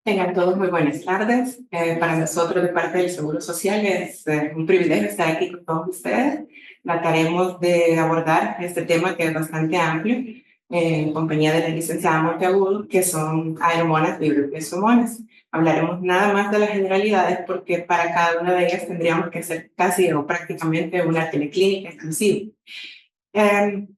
Tengan todos muy buenas tardes. Para nosotros, de parte del Seguro Social, es un privilegio estar aquí con todos ustedes. Trataremos de abordar este tema que es bastante amplio, en compañía de la licenciada Monteagudo, que son aeromonas, bibliopiesomonas. Hablaremos nada más de las generalidades porque para cada una de ellas tendríamos que hacer casi o prácticamente una teleclínica exclusiva. Eh,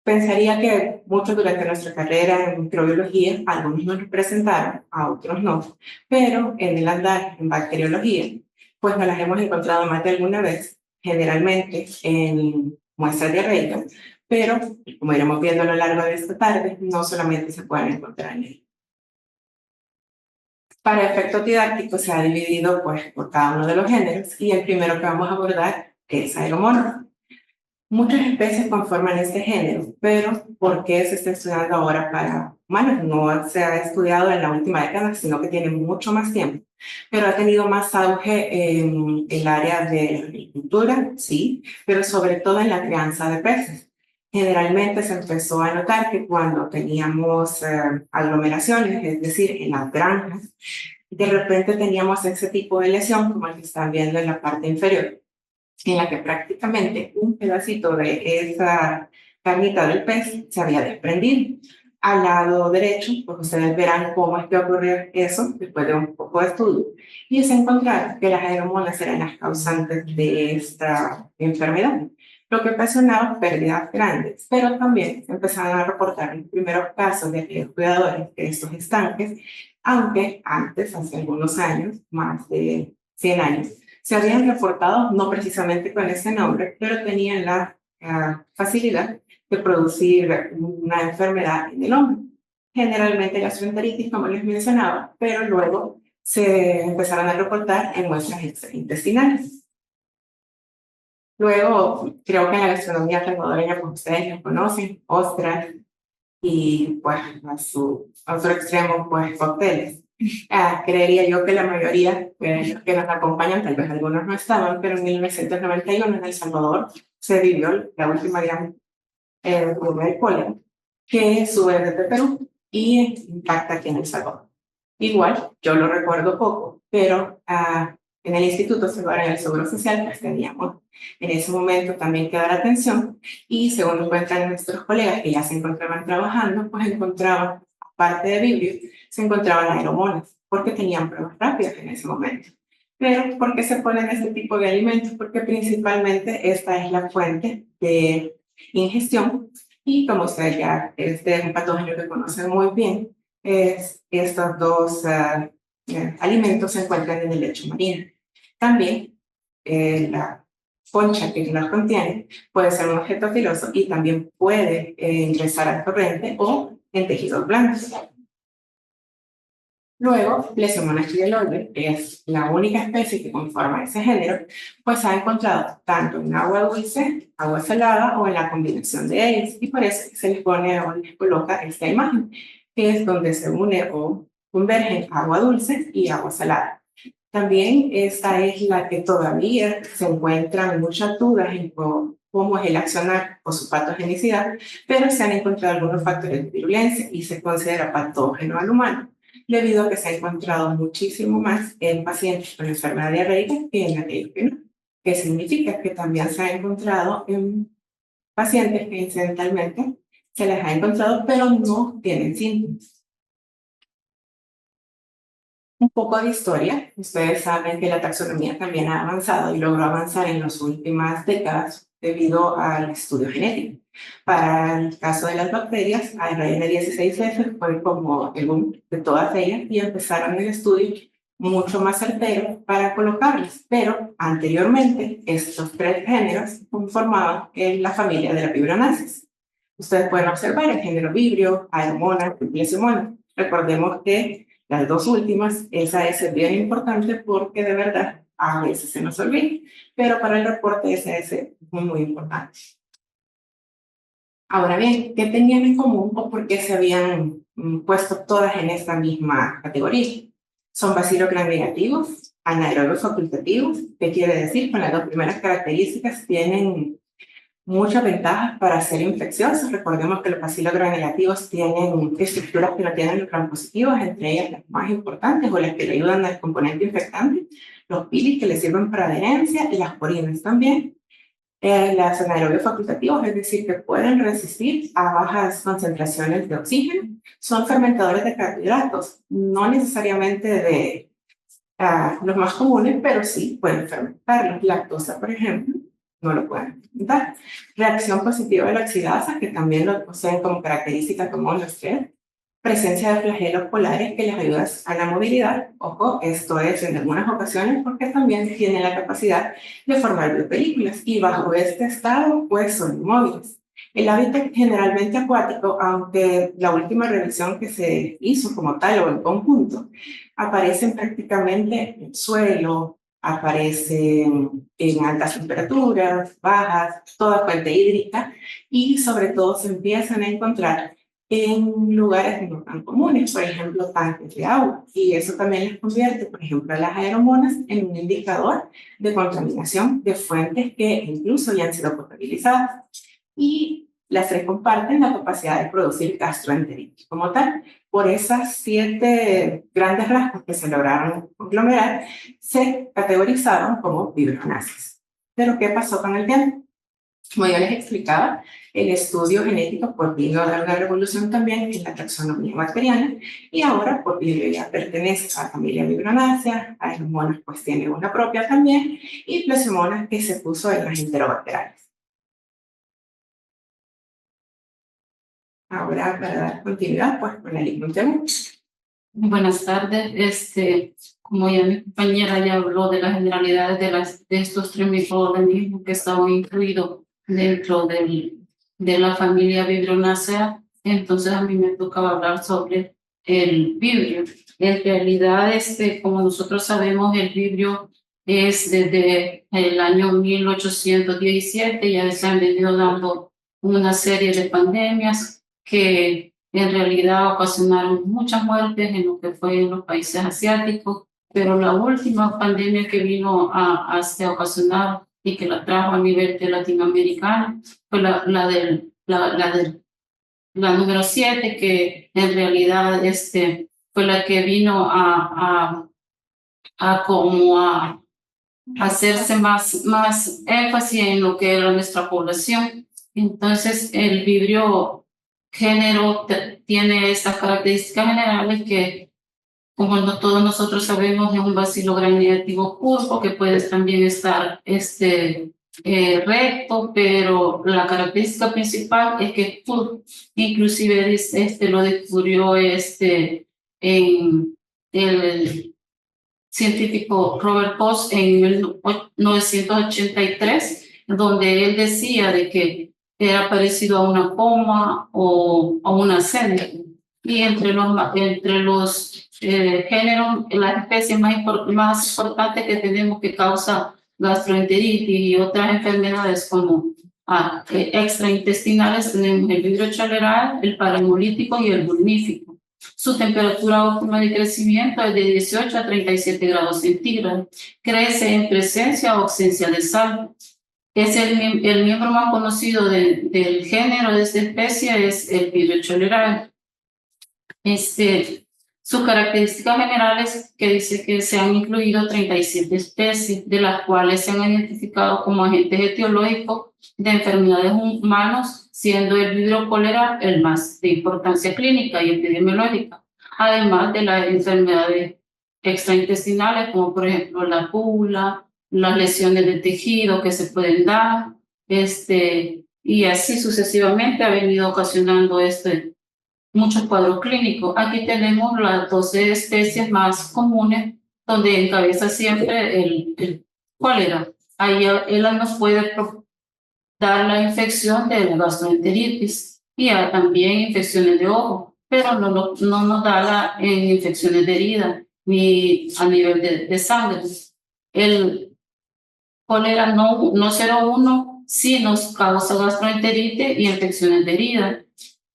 Pensaría que muchos durante nuestra carrera en microbiología, algunos nos representaron, a otros no, pero en el andar en bacteriología, pues nos las hemos encontrado más de alguna vez, generalmente en muestras diarreicas, pero como iremos viendo a lo largo de esta tarde, no solamente se pueden encontrar en él. Para efectos didácticos se ha dividido pues, por cada uno de los géneros y el primero que vamos a abordar es Aeromonas. Muchas especies conforman este género, pero ¿por qué se está estudiando ahora para humanos? No se ha estudiado en la última década, sino que tiene mucho más tiempo, pero ha tenido más auge en el área de la agricultura, sí, pero sobre todo en la crianza de peces. Generalmente se empezó a notar que cuando teníamos aglomeraciones, es decir, en las granjas, de repente teníamos ese tipo de lesión como el que están viendo en la parte inferior, en la que prácticamente un pedacito de esa carnita del pez se había desprendido. Al lado derecho, pues ustedes verán cómo es que ocurrió eso después de un poco de estudio. Y se encontraron que las aeromonas eran las causantes de esta enfermedad, lo que ocasionaba pérdidas grandes. Pero también se empezaron a reportar los primeros casos de aquellos cuidadores de estos estanques, aunque antes, hace algunos años, más de 100 años, se habían reportado, no precisamente con ese nombre, pero tenían la facilidad de producir una enfermedad en el hombre. Generalmente gastroenteritis, como les mencionaba, pero luego se empezaron a reportar en muestras intestinales. Luego, creo que en la gastronomía salvadoreña, pues ustedes la conocen, ostras y pues a otro extremo, pues cócteles. Creería yo que la mayoría de los que nos acompañan, tal vez algunos no estaban, pero en 1991 en El Salvador se vivió la última gran curva de cólera que sube desde Perú y impacta aquí en El Salvador. Igual, yo lo recuerdo poco, pero en el Instituto Salvador en el Seguro Social pues teníamos en ese momento también que dar atención y según nos cuentan nuestros colegas que ya se encontraban trabajando, pues encontraban, aparte de Vibrio, se encontraban aeromonas, porque tenían pruebas rápidas en ese momento. Pero, ¿por qué se ponen este tipo de alimentos? Porque principalmente esta es la fuente de ingestión y como ustedes ya, este es un patógeno que conocen muy bien, estos dos alimentos se encuentran en el lecho marino. También la concha que los contiene puede ser un objeto filoso y también puede ingresar al torrente o en tejidos blandos. Luego, Leishmaniasis chileloide, que es la única especie que conforma ese género, pues se ha encontrado tanto en agua dulce, agua salada o en la combinación de ellas, y por eso se les pone o les coloca esta imagen, que es donde se une o convergen agua dulce y agua salada. También esta es la que todavía se encuentran muchas dudas en cómo es el accionar o su patogenicidad, pero se han encontrado algunos factores de virulencia y se considera patógeno al humano, debido a que se ha encontrado muchísimo más en pacientes con enfermedad diarreica que en aquellos que no. ¿Qué significa? Que también se ha encontrado en pacientes que incidentalmente se les ha encontrado, pero no tienen síntomas. Un poco de historia. Ustedes saben que la taxonomía también ha avanzado y logró avanzar en las últimas décadas debido al estudio genético. Para el caso de las bacterias, ARN16F fue como el boom de todas ellas y empezaron el estudio mucho más certero para colocarlas. Pero anteriormente, estos tres géneros conformaban la familia de la Fibronaceae. Ustedes pueden observar el género Vibrio, Aeromonas y Leishmaniasis. Recordemos que las dos últimas, esa es bien importante porque de verdad a veces se nos olvida, pero para el reporte esa es muy, muy importante. Ahora bien, ¿qué tenían en común o por qué se habían puesto todas en esta misma categoría? Son bacilos gram negativos, anaerobios facultativos, ¿qué quiere decir? Con las dos primeras características tienen muchas ventajas para ser infecciosos. Recordemos que los bacilos granulativos tienen estructuras que no tienen los gram positivos, entre ellas las más importantes o las que le ayudan al componente infectante, los pilis que le sirven para adherencia y las porinas también. Las anaerobios facultativos, es decir, que pueden resistir a bajas concentraciones de oxígeno, son fermentadores de carbohidratos, no necesariamente de los más comunes, pero sí pueden fermentarlos. Lactosa, por ejemplo, no lo pueden fermentar. Reacción positiva de la oxidasa, que también lo poseen como característica común los tres. Presencia de flagelos polares que les ayuda a la movilidad. Ojo, esto es en algunas ocasiones porque también tienen la capacidad de formar biopelículas y bajo este estado pues son inmóviles. El hábitat generalmente acuático, aunque la última revisión que se hizo como tal o en conjunto, aparecen prácticamente en el suelo, aparecen en altas temperaturas, bajas, toda fuente hídrica y sobre todo se empiezan a encontrar en lugares no tan comunes, por ejemplo, tanques de agua. Y eso también les convierte, por ejemplo, a las aeromonas en un indicador de contaminación de fuentes que incluso ya han sido potabilizadas. Y las tres comparten la capacidad de producir gastroenteritis como tal. Por esas 7 grandes rasgos que se lograron conglomerar, se categorizaron como fibronaces. Pero, ¿qué pasó con el tiempo? Como yo les explicaba, el estudio genético pues vino a dar una revolución también en la taxonomía bacteriana y ahora pues Vibrio ya pertenece a la familia Vibronaceae, Aeromonas pues tiene una propia también y Plasmonas que se puso en las enterobacteriales. Ahora para dar continuidad pues con la lignotema. Buenas tardes. Como ya mi compañera ya habló de las generalidades de estos 3 microorganismos que estaban incluidos dentro de la familia Vibronaceae, entonces a mí me tocaba hablar sobre el vibrio. En realidad, como nosotros sabemos, el vibrio es desde el año 1817, ya se han venido dando una serie de pandemias que en realidad ocasionaron muchas muertes en lo que fue en los países asiáticos, pero la última pandemia que vino a ocasionar y que la trajo a nivel de latinoamericano fue la número 7, que en realidad fue la que vino a hacerse más énfasis en lo que era nuestra población. Entonces, el vibrio género tiene estas características generales que, como todos nosotros sabemos, es un bacilo gram negativo curvo que puede también estar recto, pero la característica principal es que es curvo. Inclusive lo descubrió en el científico Robert Koch en 1983, donde él decía de que era parecido a una coma o a una senda. Y entre los géneros, las especies más importantes que tenemos que causa gastroenteritis y otras enfermedades como extraintestinales, tenemos el vibrio chalerae, el parahemolítico y el bulmífico. Su temperatura óptima de crecimiento es de 18 a 37 grados centígrados. Crece en presencia o ausencia de sal. Es el miembro más conocido del género de esta especie es el vibrio chalerae. Sus características generales que dice que se han incluido 37 especies, de las cuales se han identificado como agentes etiológicos de enfermedades humanos, siendo el vibrio cólera el más de importancia clínica y epidemiológica, además de las enfermedades extraintestinales, como por ejemplo la pula, las lesiones de tejido que se pueden dar, y así sucesivamente ha venido ocasionando muchos cuadros clínicos. Aquí tenemos las 12 especies más comunes, donde encabeza siempre el cólera. Ahí él nos puede dar la infección de la gastroenteritis y también infecciones de ojo, pero no nos da en infecciones de herida ni a nivel de sangre. El cólera no 01 sí nos causa gastroenteritis y infecciones de herida,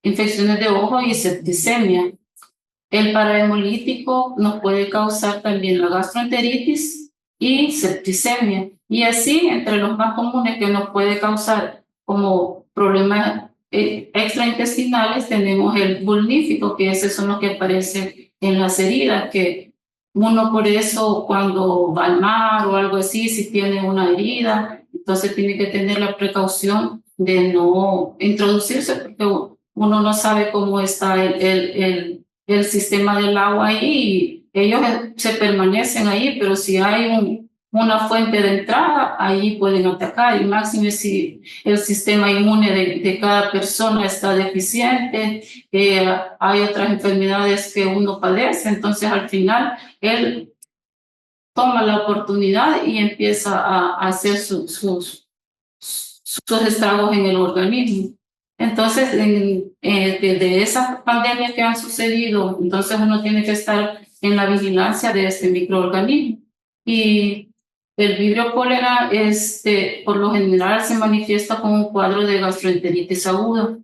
infecciones de ojo y septicemia. El parahemolítico nos puede causar también la gastroenteritis y septicemia. Y así, entre los más comunes que nos puede causar como problemas extraintestinales, tenemos el vulnífico, que esos son los que aparecen en las heridas, que uno por eso cuando va al mar o algo así, si tiene una herida, entonces tiene que tener la precaución de no introducirse, porque uno no sabe cómo está el sistema del agua ahí, y ellos se permanecen ahí, pero si hay una fuente de entrada, ahí pueden atacar, y máximo si el sistema inmune de cada persona está deficiente, hay otras enfermedades que uno padece, entonces al final él toma la oportunidad y empieza a hacer sus estragos en el organismo. Entonces, de esas pandemias que han sucedido, entonces uno tiene que estar en la vigilancia de este microorganismo. Y el vibrio cólera, por lo general, se manifiesta con un cuadro de gastroenteritis aguda.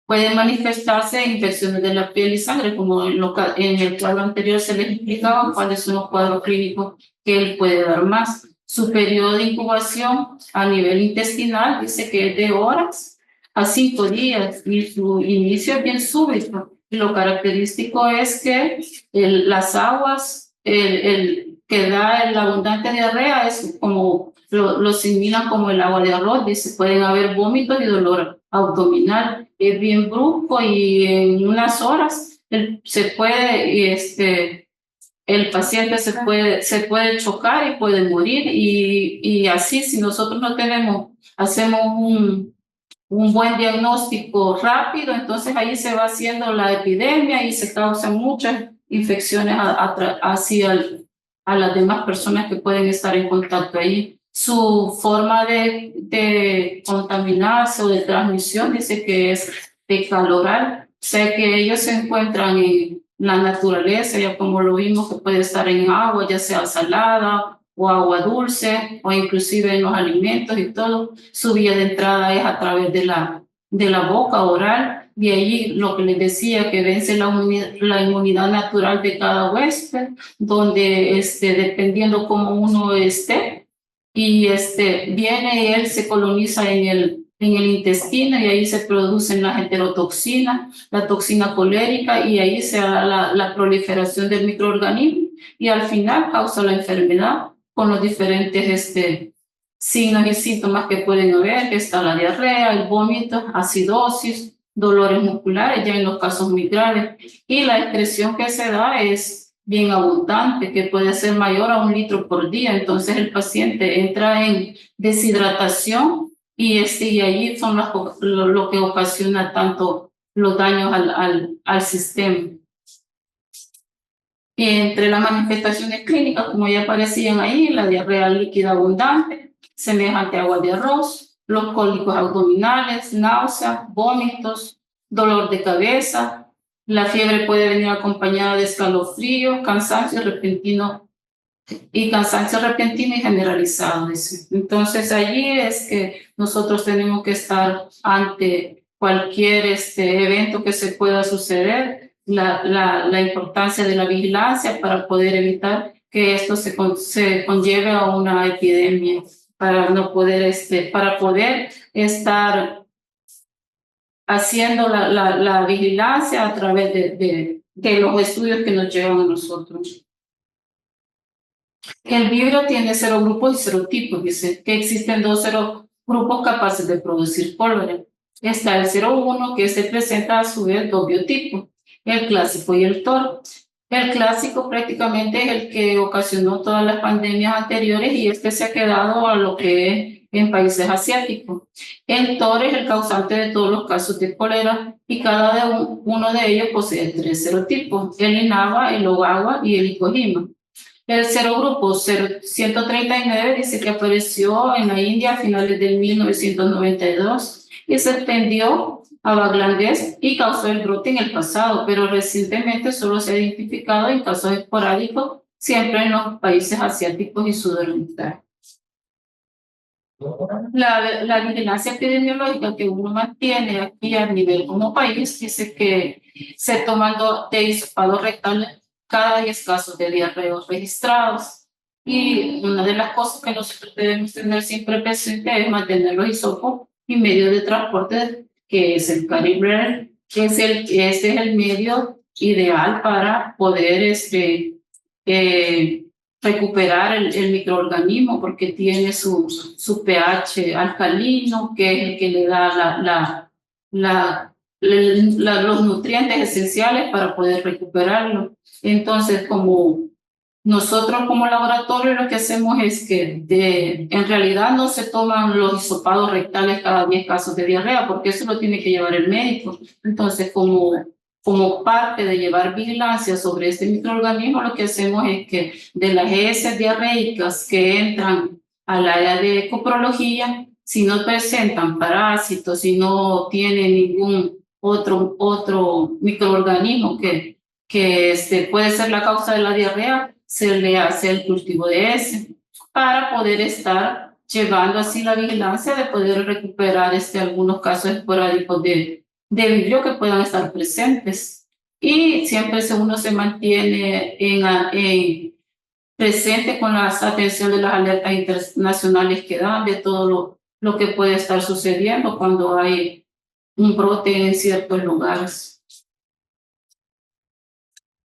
Puede manifestarse infecciones de la piel y sangre, como en el cuadro anterior se les explicaba cuáles son los cuadros clínicos que él puede dar más. Su periodo de incubación a nivel intestinal dice que es de horas a 5 días y su inicio es bien súbito. Y lo característico es que las aguas, que da la abundante diarrea es como lo asimilan como el agua de arroz, dice, pueden haber vómitos y dolor abdominal, es bien brusco y en unas horas se puede, el paciente se puede chocar y puede morir, y así si nosotros no hacemos un buen diagnóstico rápido, entonces ahí se va haciendo la epidemia y se causan muchas infecciones hacia a las demás personas que pueden estar en contacto ahí. Su forma de contaminarse o de transmisión dice que es fecal oral, o sea que ellos se encuentran en la naturaleza, ya como lo vimos, que puede estar en agua, ya sea salada o agua dulce, o inclusive en los alimentos y todo. Su vía de entrada es a través de la boca oral, y ahí lo que les decía, que vence la inmunidad natural de cada huésped, donde dependiendo cómo uno esté, y viene y él se coloniza en el intestino, y ahí se producen las enterotoxinas, la toxina colérica, y ahí se da la proliferación del microorganismo, y al final causa la enfermedad con los diferentes signos y síntomas que pueden haber, que está la diarrea, el vómito, acidosis, dolores musculares, ya en los casos muy graves, y la excreción que se da es bien abundante, que puede ser mayor a 1 litro por día, entonces el paciente entra en deshidratación, y ahí son lo que ocasiona tanto los daños al sistema. Y entre las manifestaciones clínicas, como ya aparecían ahí, la diarrea líquida abundante, semejante a agua de arroz, los cólicos abdominales, náuseas, vómitos, dolor de cabeza, la fiebre puede venir acompañada de escalofrío, cansancio repentino y generalizado. Dice. Entonces allí es que nosotros tenemos que estar ante cualquier evento que se pueda suceder, la importancia de la vigilancia para poder evitar que esto se conlleve a una epidemia, para no poder para poder estar haciendo la vigilancia a través de los estudios que nos llevan a nosotros. El vibrio tiene serogrupos y serotipos, dice que existen 2 serogrupos capaces de producir cólera. Está el 0,1, que se presenta a su vez 2 biotipos, el clásico y el TOR. El clásico prácticamente es el que ocasionó todas las pandemias anteriores, y se ha quedado a lo que es en países asiáticos. El TOR es el causante de todos los casos de cólera, y cada uno de ellos posee 3 serotipos, el INAVA, el OGAWA y el ICOJIMA. El serogrupo 139 dice que apareció en la India a finales de 1992 y se extendió a Bangladesh y causó el brote en el pasado, pero recientemente solo se ha identificado en casos esporádicos, siempre en los países asiáticos y sudorientales. La vigilancia epidemiológica que uno mantiene aquí a nivel como país dice que se toman de hisopado rectal cada 10 casos de diarreos registrados. Y una de las cosas que nosotros debemos tener siempre presente es mantener los hisopos y medio de transporte, que es el Calibre, este es el medio ideal para poder recuperar el microorganismo, porque tiene su pH alcalino, que es el que le da los nutrientes esenciales para poder recuperarlo. Entonces, como nosotros como laboratorio lo que hacemos es que en realidad no se toman los hisopados rectales cada 10 casos de diarrea, porque eso lo tiene que llevar el médico. Entonces, como parte de llevar vigilancia sobre este microorganismo, lo que hacemos es que de las heces diarreicas que entran al área de coprología, si no presentan parásitos, si no tienen ningún otro microorganismo que puede ser la causa de la diarrea, se le hace el cultivo de ese para poder estar llevando así la vigilancia de poder recuperar algunos casos esporádicos de vibrio que puedan estar presentes. Y siempre uno se mantiene presente con la atención de las alertas internacionales que dan de todo lo que puede estar sucediendo cuando hay un brote en ciertos lugares.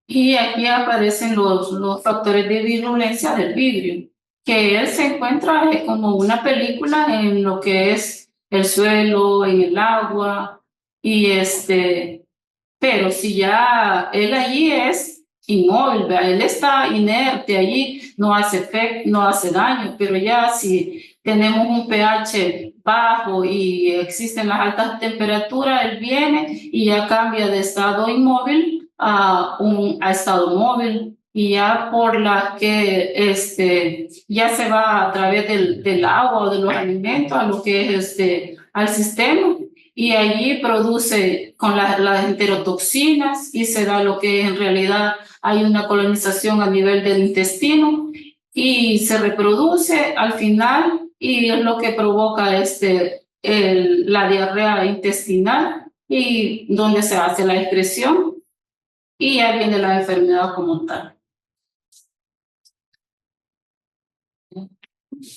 Y aquí aparecen los factores de virulencia del vidrio, que él se encuentra como una película en lo que es el suelo, en el agua, y pero si ya él allí es inmóvil, ¿verdad? Él está inerte allí, no hace efecto, no hace daño, pero ya si tenemos un pH bajo y existen las altas temperaturas, él viene y ya cambia de estado inmóvil a estado móvil, y ya por la que ya se va a través del agua o de los alimentos a lo que es al sistema, y allí produce con las enterotoxinas y se da lo que en realidad hay una colonización a nivel del intestino y se reproduce al final, y es lo que provoca la diarrea intestinal, y donde se hace la excreción y ya viene la enfermedad como tal.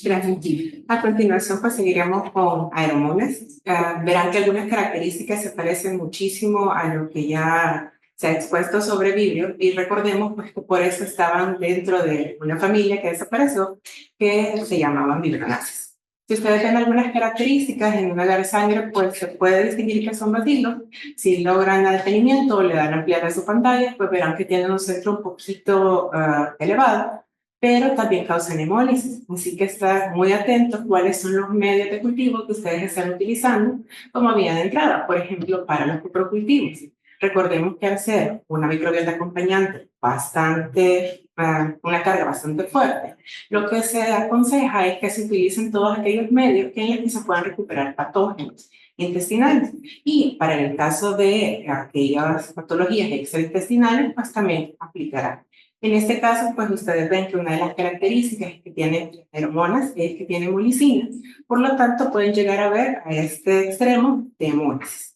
Gracias. A continuación, pues seguiremos con aeromonas. Verán que algunas características se parecen muchísimo a lo que ya se ha expuesto sobre vibrio, y recordemos pues que por eso estaban dentro de una familia que desapareció, que se llamaban vibrionáceas. Si ustedes ven algunas características en un agar sangre, pues se puede distinguir que son bacilos. Si logran el detenimiento o le dan ampliar a su pantalla, pues verán que tienen un centro un poquito elevado, pero también causan hemólisis. Así que estar muy atentos cuáles son los medios de cultivo que ustedes están utilizando como vía de entrada, por ejemplo, para los coprocultivos. Recordemos que al ser una microbiota acompañante una carga bastante fuerte, lo que se aconseja es que se utilicen todos aquellos medios en los que se puedan recuperar patógenos intestinales. Y para el caso de aquellas patologías extraintestinales, pues también aplicará. En este caso, pues ustedes ven que una de las características que tiene hormonas es que tiene mulicina. Por lo tanto, pueden llegar a ver a este extremo de hemólisis.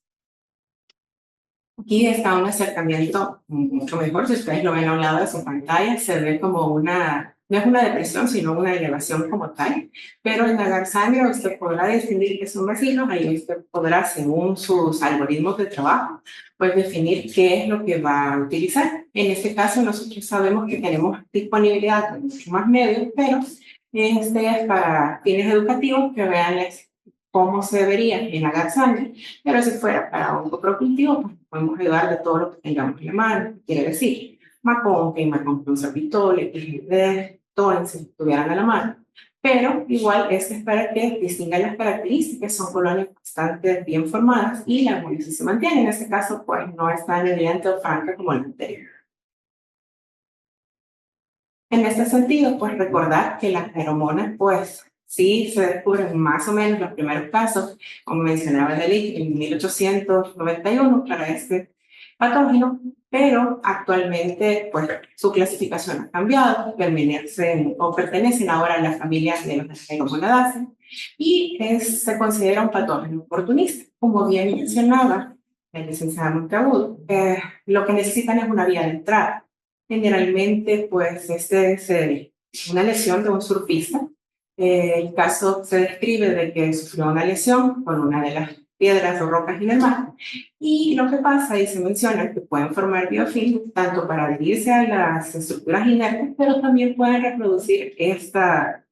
Aquí está un acercamiento mucho mejor. Si ustedes lo ven a un lado de su pantalla, se ve como no es una depresión, sino una elevación como tal. Pero en agar sangre usted podrá distinguir que son bacilos. Ahí usted podrá, según sus algoritmos de trabajo, pues definir qué es lo que va a utilizar. En este caso, nosotros sabemos que tenemos disponibilidad de muchos más medios, pero es para fines educativos que vean cómo se vería en agar sangre. Pero si fuera para un coprocultivo, pues podemos ayudar de todo lo que tengamos en la mano. Quiere decir, Maconque, Maconque Sorbitol, Toren, si estuvieran a la mano. Pero igual es para que distingan las características. Son colonias bastante bien formadas y la hemólisis se mantiene. En este caso, pues no es tan evidente o franca como la anterior. En este sentido, pues recordar que las feromonas, pues sí se descubren más o menos los primeros casos, como mencionaba Delik, en 1891 para este patógeno, pero actualmente pues su clasificación ha cambiado, pertenecen ahora a la familia de los Aeromonadáceas, y se considera un patógeno oportunista. Como bien mencionaba el licenciado Monteagudo, lo que necesitan es una vía de entrada. Generalmente, pues, es una lesión de un surfista. El caso se describe de que sufrió una lesión con una de las piedras o rocas en el mar. Y lo que pasa, y se menciona, que pueden formar biofilm tanto para adherirse a las estructuras inertes, pero también pueden reproducir esta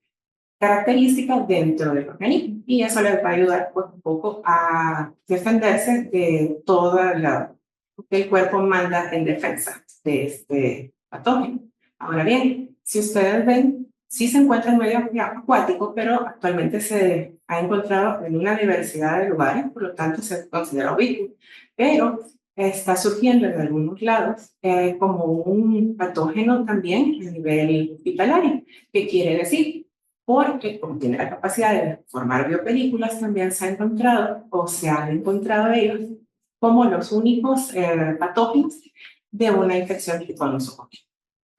característica dentro del organismo. Y eso les va a ayudar pues, un poco a defenderse de toda la que el cuerpo manda en defensa de este patógeno. Ahora bien, si ustedes ven, sí se encuentra en medio acuático, pero actualmente se ha encontrado en una diversidad de lugares, por lo tanto se considera ubicuo, pero está surgiendo en algunos lados como un patógeno también a nivel hospitalario. ¿Qué quiere decir? Porque como tiene la capacidad de formar biopelículas, también se ha encontrado o se han encontrado ellos como los únicos patógenos de una infección tipo nosocomial.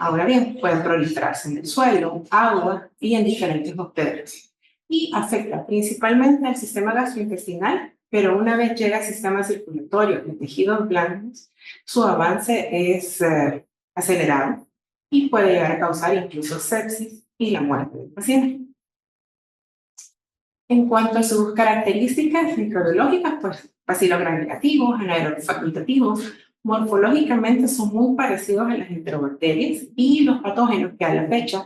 Ahora bien, pueden proliferarse en el suelo, agua y en diferentes bacterias. Y afecta principalmente al sistema gastrointestinal, pero una vez llega al sistema circulatorio y tejidos blandos, su avance es acelerado y puede llegar a causar incluso sepsis y la muerte del paciente. En cuanto a sus características microbiológicas, pues bacilogram negativos, anaerobios facultativos, morfológicamente son muy parecidos a las enterobacterias y los patógenos que a la fecha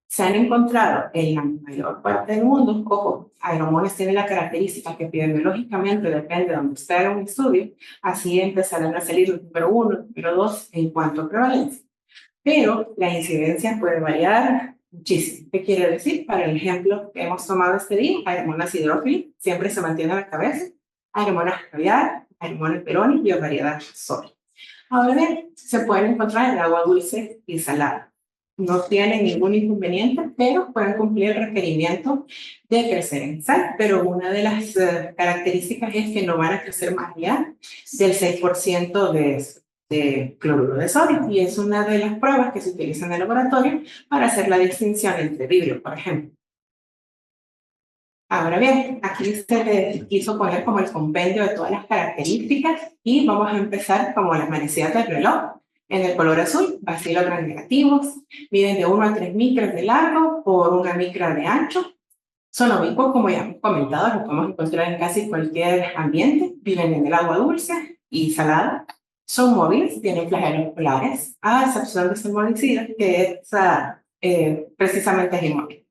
se han encontrado en la mayor parte del mundo. Ojo, Aeromonas tiene la característica que epidemiológicamente depende de donde usted haga un estudio, así empezarán a salir los número 1, número 2 en cuanto a prevalencia. Pero la incidencia puede variar muchísimo. ¿Qué quiere decir? Para el ejemplo que hemos tomado este día, Aeromonas hidrófilas, siempre se mantiene en la cabeza, Aeromonas caviar, Aeromonas peronis y variedad sol. Ahora bien, se pueden encontrar en agua dulce y salada. No tienen ningún inconveniente, pero pueden cumplir el requerimiento de crecer en sal. Pero una de las características es que no van a crecer más allá del 6% de cloruro de sodio, y es una de las pruebas que se utilizan en el laboratorio para hacer la distinción entre vibrio, por ejemplo. Ahora bien, aquí se le quiso poner como el compendio de todas las características y vamos a empezar como las manecillas del reloj. En el color azul, bacilogram negativos, miden de 1 a 3 micras de largo por 1 micra de ancho. Son oblicuos, como ya hemos comentado, los podemos encontrar en casi cualquier ambiente. Viven en el agua dulce y salada. Son móviles, tienen flagelos polares, a excepción de su molicida, que es precisamente es inmóvil.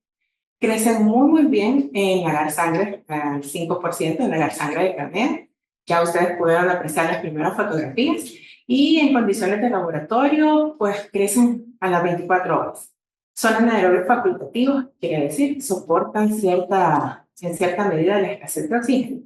Crecen muy bien en agar sangre, al 5% en agar sangre de carnero. Ya ustedes pudieron apreciar las primeras fotografías. Y en condiciones de laboratorio, pues crecen a las 24 horas. Son anaerobios facultativos, quiere decir, soportan en cierta medida la escasez de oxígeno.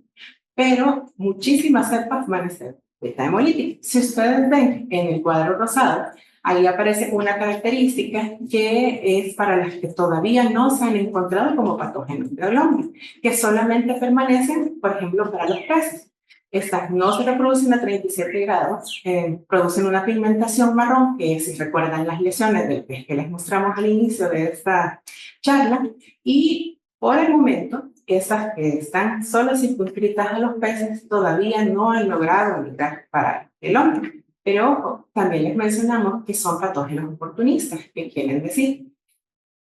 Pero muchísimas cepas van a ser beta hemolíticas. Si ustedes ven en el cuadro rosado, ahí aparece una característica que es para las que todavía no se han encontrado como patógenos del hombre, que solamente permanecen, por ejemplo, para los peces. Estas no se reproducen a 37 grados, producen una pigmentación marrón, que si recuerdan las lesiones del pez que les mostramos al inicio de esta charla, y por el momento, esas que están solo circunscritas a los peces todavía no han logrado migrar para el hombre. Pero ojo, también les mencionamos que son patógenos oportunistas, que quieren decir,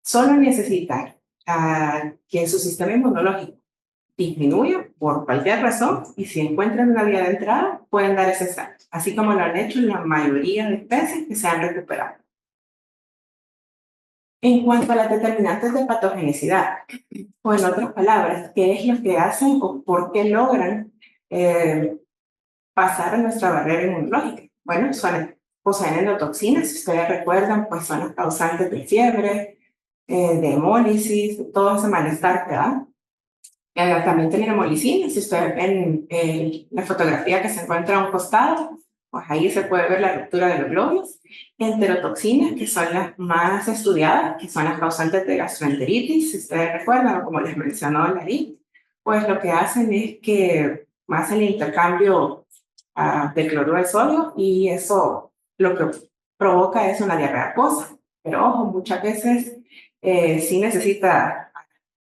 solo necesitan que su sistema inmunológico disminuya por cualquier razón y si encuentran una vía de entrada pueden dar ese salto, así como lo han hecho en la mayoría de especies que se han recuperado. En cuanto a las determinantes de patogenicidad, o en otras palabras, ¿qué es lo que hacen o por qué logran pasar a nuestra barrera inmunológica? Bueno, poseen endotoxinas, si ustedes recuerdan, pues son las causantes de fiebre, de hemólisis, todo ese malestar que da. También tienen hemolicina, si ustedes ven la fotografía que se encuentra a un costado, pues ahí se puede ver la ruptura de los glóbulos. Enterotoxinas, que son las más estudiadas, que son las causantes de gastroenteritis, si ustedes recuerdan, o como les mencionó Larry, pues lo que hacen es que hacen el intercambio de cloruro de sodio y eso lo que provoca es una diarrea acuosa. Pero ojo, muchas veces sí necesita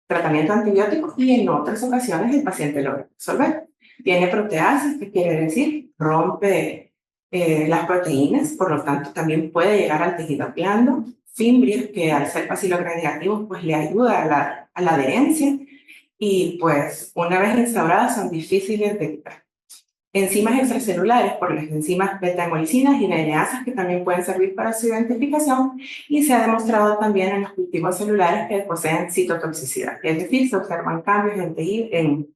tratamiento antibiótico y en otras ocasiones el paciente lo resuelve. Tiene proteasis, que quiere decir rompe las proteínas, por lo tanto también puede llegar al tejido blando. Fimbrios, que al ser bacilogram negativos pues le ayuda a la adherencia y pues una vez instauradas son difíciles de quitar. Enzimas extracelulares, por las enzimas beta-hemolicinas y DNasas que también pueden servir para su identificación, y se ha demostrado también en los cultivos celulares que poseen citotoxicidad, es decir, se observan cambios en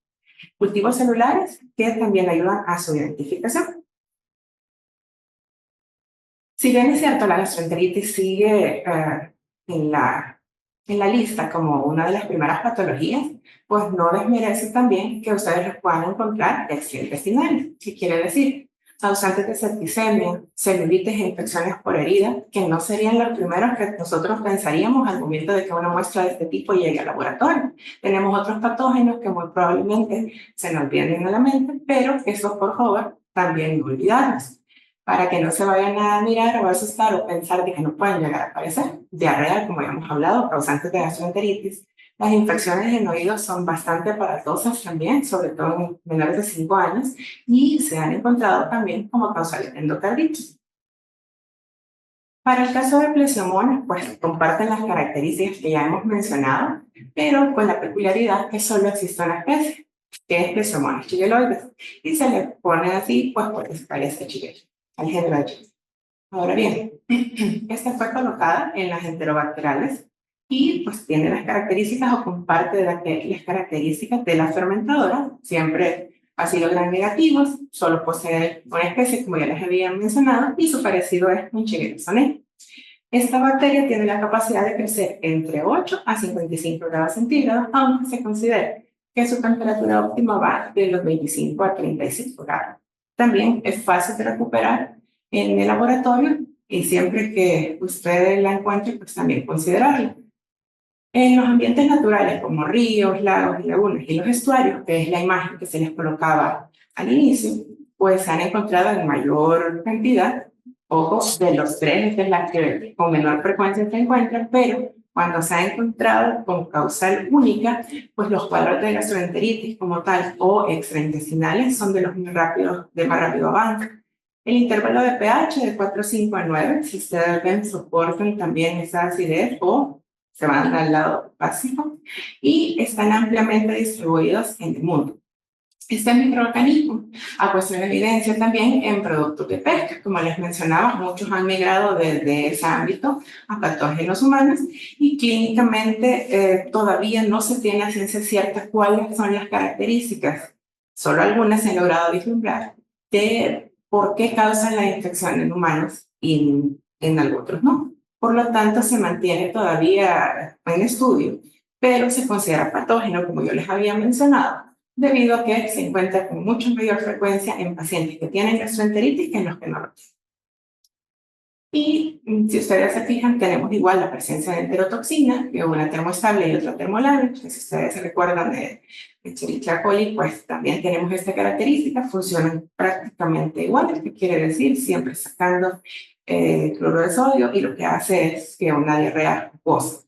cultivos celulares que también ayudan a su identificación. Si bien es cierto, la gastroenteritis sigue en la lista como una de las primeras patologías, pues no desmerece también que ustedes los puedan encontrar extraintestinales, ¿qué quiere decir? Causantes de septicemia, celulitis e infecciones por herida, que no serían los primeros que nosotros pensaríamos al momento de que una muestra de este tipo llegue al laboratorio. Tenemos otros patógenos que muy probablemente se nos vienen a la mente, pero esos por favor también no olvidarlos, para que no se vayan a mirar o a asustar o pensar de que no pueden llegar a aparecer. Diarrea, como ya hemos hablado, causantes de gastroenteritis. Las infecciones en oídos son bastante aparatosas también, sobre todo en menores de 5 años, y se han encontrado también como causales de endocarditis. Para el caso de Plesiomonas, pues comparten las características que ya hemos mencionado, pero con la peculiaridad que solo existe una especie, que es Plesiomonas chigueloides, y se le pone así pues porque se parece a chiguel, al género de chiguel. Ahora bien, esta fue colocada en las enterobacteriales y pues tiene las características o comparte de las características de la fermentadora, siempre ácidos gram negativos, solo posee una especie como ya les había mencionado y su parecido es un Shigella sonei. Esta bacteria tiene la capacidad de crecer entre 8 a 55 grados centígrados, aunque se considera que su temperatura óptima va de los 25 a 35 grados. También es fácil de recuperar en el laboratorio y siempre que ustedes la encuentren, pues también considerarla. En los ambientes naturales como ríos, lagos y lagunas y los estuarios, que es la imagen que se les colocaba al inicio, pues se han encontrado en mayor cantidad. Ojo, de los tres es la que con menor frecuencia se encuentran, pero cuando se ha encontrado con causal única, pues los cuadros de gastroenteritis como tal o extraintestinales son de los más rápidos, de más rápido avance. El intervalo de pH de 4,5 a 9, si ustedes ven, soportan también esa acidez o se van al lado básico y están ampliamente distribuidos en el mundo. Este microorganismo ha puesto en evidencia también en productos de pesca. Como les mencionaba, muchos han migrado desde ese ámbito a patógenos humanos y clínicamente todavía no se tiene a ciencia cierta cuáles son las características. Solo algunas se han logrado vislumbrar de por qué causan la infección en humanos y en otros no. Por lo tanto, se mantiene todavía en estudio, pero se considera patógeno, como yo les había mencionado, debido a que se encuentra con mucha mayor frecuencia en pacientes que tienen gastroenteritis que en los que no lo tienen. Y si ustedes se fijan, tenemos igual la presencia de enterotoxina, que una termoestable y otra termolable. Si ustedes se recuerdan de Escherichia coli, pues también tenemos esta característica, funcionan prácticamente igual, que quiere decir siempre sacando cloruro de sodio, y lo que hace es que una diarrea acuosa.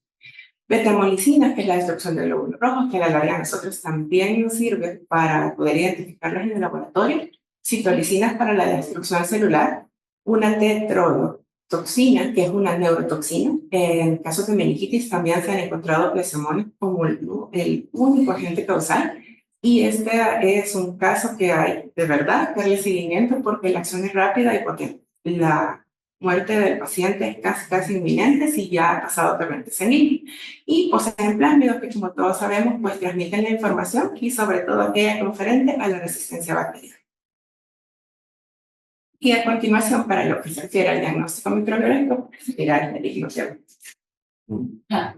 Beta-hemolicinas, que es la destrucción del glóbulo rojo, que a la larga a nosotros también nos sirve para poder identificarlas en el laboratorio. Citolicinas para la destrucción celular. Una tetrodotoxina, que es una neurotoxina. En casos de meningitis también se han encontrado plesiomonas como el único agente causal. Y este es un caso que hay de verdad que darle seguimiento porque la acción es rápida y potente. La muerte del paciente es casi inminente si ya ha pasado torrente senil. Y poseen plásmidos que, como todos sabemos, pues transmiten la información y sobre todo aquella conferente a la resistencia bacteriana. Y a continuación, para lo que se refiere al diagnóstico microbiológico, será el diagnóstico.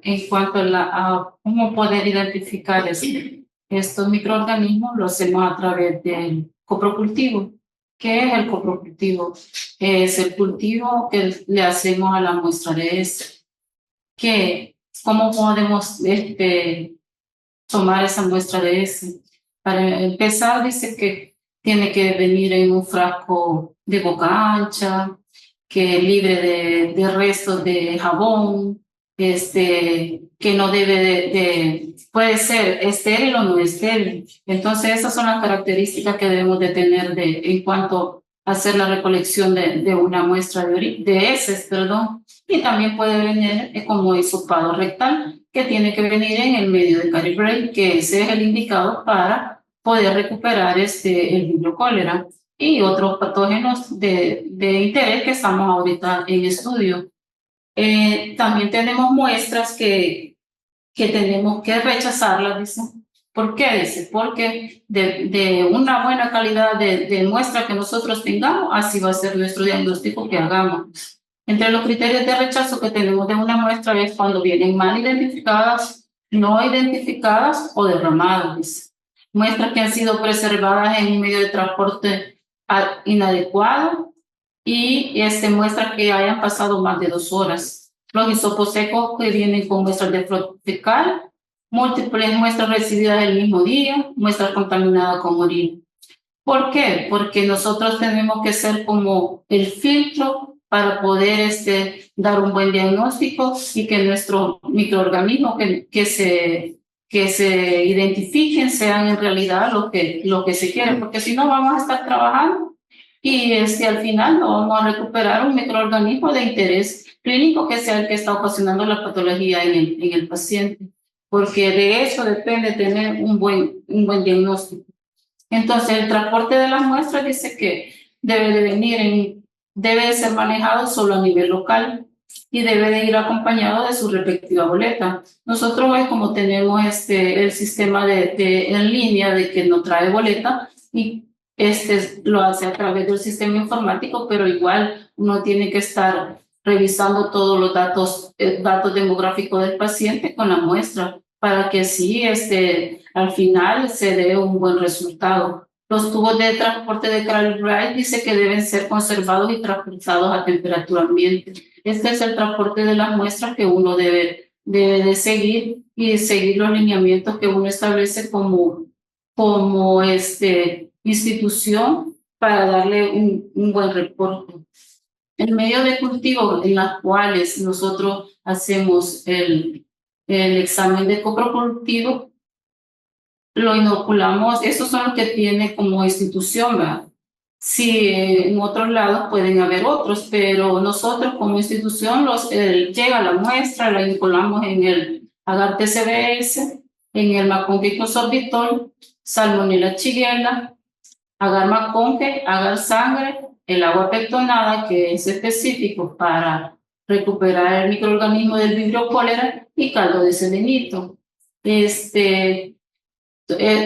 En cuanto a cómo poder identificar estos microorganismos, lo hacemos a través del coprocultivo. ¿Qué es el coprocultivo? Es el cultivo que le hacemos a la muestra de ¿cómo podemos tomar esa muestra de ese? Para empezar, dice que tiene que venir en un frasco de boca ancha, que libre de restos de jabón, que no debe puede ser estéril o no estéril. Entonces, esas son las características que debemos de tener en cuanto a hacer la recolección de una muestra de heces, perdón. Y también puede venir como hisopado rectal, que tiene que venir en el medio de Calibrate, que ese es el indicado para poder recuperar el vibrio cólera y otros patógenos de interés que estamos ahorita en estudio. También tenemos muestras que tenemos que rechazarlas, dice. ¿Por qué? Dice, porque de una buena calidad de muestra que nosotros tengamos, así va a ser nuestro diagnóstico que hagamos. Entre los criterios de rechazo que tenemos de una muestra es cuando vienen mal identificadas, no identificadas o derramadas, dice. Muestras que han sido preservadas en un medio de transporte inadecuado y muestras que hayan pasado más de 2 horas. Los hisopos secos que vienen con muestras de flora fecal, múltiples muestras recibidas el mismo día, muestras contaminadas con orina. ¿Por qué? Porque nosotros tenemos que ser como el filtro para poder dar un buen diagnóstico y que nuestros microorganismos que se identifiquen sean en realidad lo que se quiere, porque si no vamos a estar trabajando y al final no vamos a recuperar un microorganismo de interés clínico que sea el que está ocasionando la patología en el paciente, porque de eso depende tener un buen diagnóstico. Entonces, el transporte de las muestras dice que debe de ser manejado solo a nivel local y debe de ir acompañado de su respectiva boleta. Nosotros hoy, como tenemos el sistema en línea de que no trae boleta y lo hace a través del sistema informático, pero igual uno tiene que estar revisando todos los datos demográficos del paciente con la muestra para que así al final se dé un buen resultado. Los tubos de transporte de Calibrate dice que deben ser conservados y transportados a temperatura ambiente. Este es el transporte de las muestras que uno debe de seguir y seguir los lineamientos que uno establece como institución para darle un buen reporte. El medio de cultivo en las cuales nosotros hacemos el examen de coprocultivo, lo inoculamos, esos son los que tiene como institución, ¿verdad? Sí, en otros lados pueden haber otros, pero nosotros como institución llega la muestra, la inoculamos en el agar TCBS, en el Maconque sorbitol, Salmonella shigella, agar maconque, agar sangre, el agua pectonada, que es específico para recuperar el microorganismo del vibrio cólera, y caldo de selenito.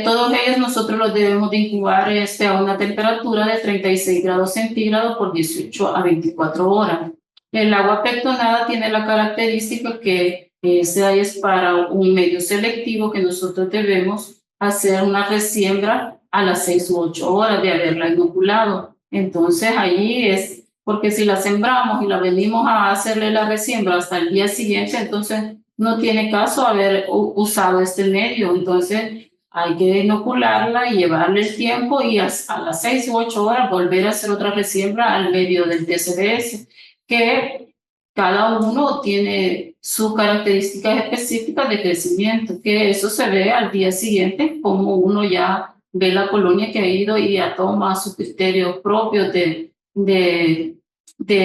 Todos ellos nosotros los debemos de incubar a una temperatura de 36 grados centígrados por 18 a 24 horas. El agua pectonada tiene la característica que esa es para un medio selectivo que nosotros debemos hacer una resiembra a las 6 u 8 horas de haberla inoculado. Entonces ahí es, porque si la sembramos y la venimos a hacerle la resiembra hasta el día siguiente, entonces no tiene caso haber usado este medio. Entonces hay que inocularla y llevarle el tiempo y a las 6 u 8 horas volver a hacer otra resiembra al medio del TCBS, que cada uno tiene sus características específicas de crecimiento, que eso se ve al día siguiente, como uno ya ve la colonia que ha ido y ya toma sus criterios propios de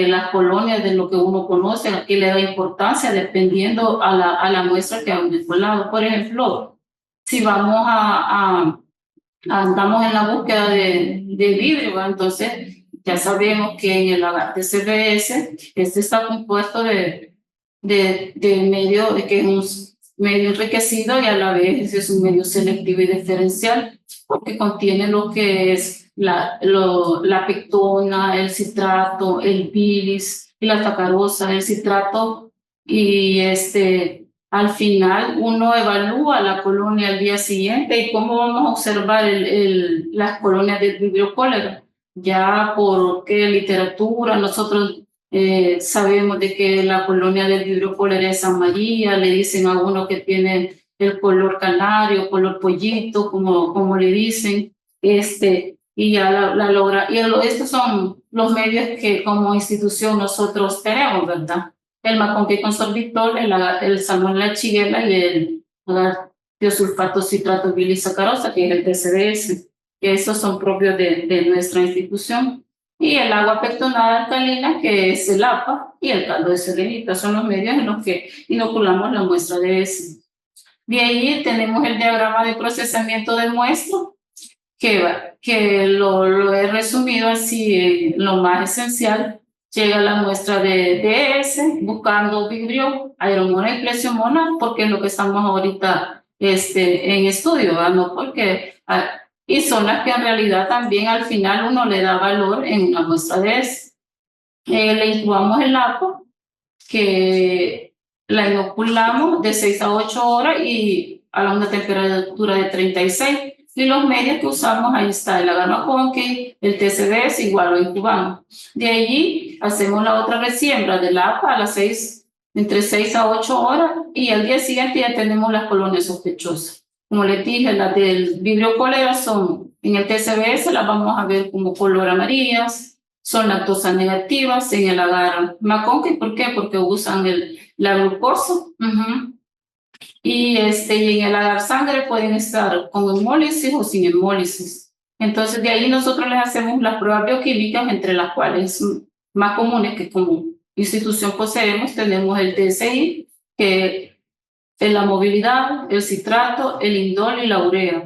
las colonias, de lo que uno conoce, a qué le da importancia dependiendo a la muestra que ha inoculado. Por ejemplo, si vamos andamos en la búsqueda de vidrio, ¿va? Entonces ya sabemos que en el agar TCBS está compuesto de medio, que es un medio enriquecido y a la vez es un medio selectivo y diferencial, porque contiene lo que es la pectona, el citrato, el bilis y la sacarosa, el citrato, y al final uno evalúa la colonia al día siguiente y cómo vamos a observar las colonias de vibrio cólera. Ya por qué literatura nosotros sabemos de que la colonia del vibrio cólera es amarilla, le dicen a uno que tiene el color canario, color pollito, como le dicen, y ya la logra. Y estos son los medios que como institución nosotros tenemos, ¿verdad? El Maconque con sorbitol, el Salmonella shigella y el tiosulfato citrato bilisacarosa, que es el TCBS, que esos son propios de nuestra institución. y el agua pectonada alcalina, que es el APA, y el caldo de selenita. Son los medios en los que inoculamos la muestra de heces. De ahí tenemos el diagrama de procesamiento de muestra, que lo he resumido así en lo más esencial. Llega la muestra de heces buscando Vibrio, Aeromona y Plesiomona, porque es lo que estamos ahorita en estudio, ¿verdad? No porque... y son las que en realidad también al final uno le da valor en una muestra de heces. Le incubamos el APA, que la inoculamos de 6 a 8 horas y a una temperatura de 36. Y los medios que usamos, ahí está el agar McConkey, el TCBS, igual lo incubamos. De allí hacemos la otra resiembra del APA a las 6, entre 6 a 8 horas, y al día siguiente ya tenemos las colonias sospechosas. Como les dije, las del Vibrio cólera son, en el TCBS las vamos a ver como color amarillas, son lactosa negativas en el agar McConkey. ¿Por qué? Porque usan la glucosa. Y en el agar sangre pueden estar con hemólisis o sin hemólisis. Entonces, de ahí nosotros les hacemos las pruebas bioquímicas, entre las cuales más comunes que como institución poseemos, tenemos el DSI, que es la movilidad, el citrato, el indol y la urea.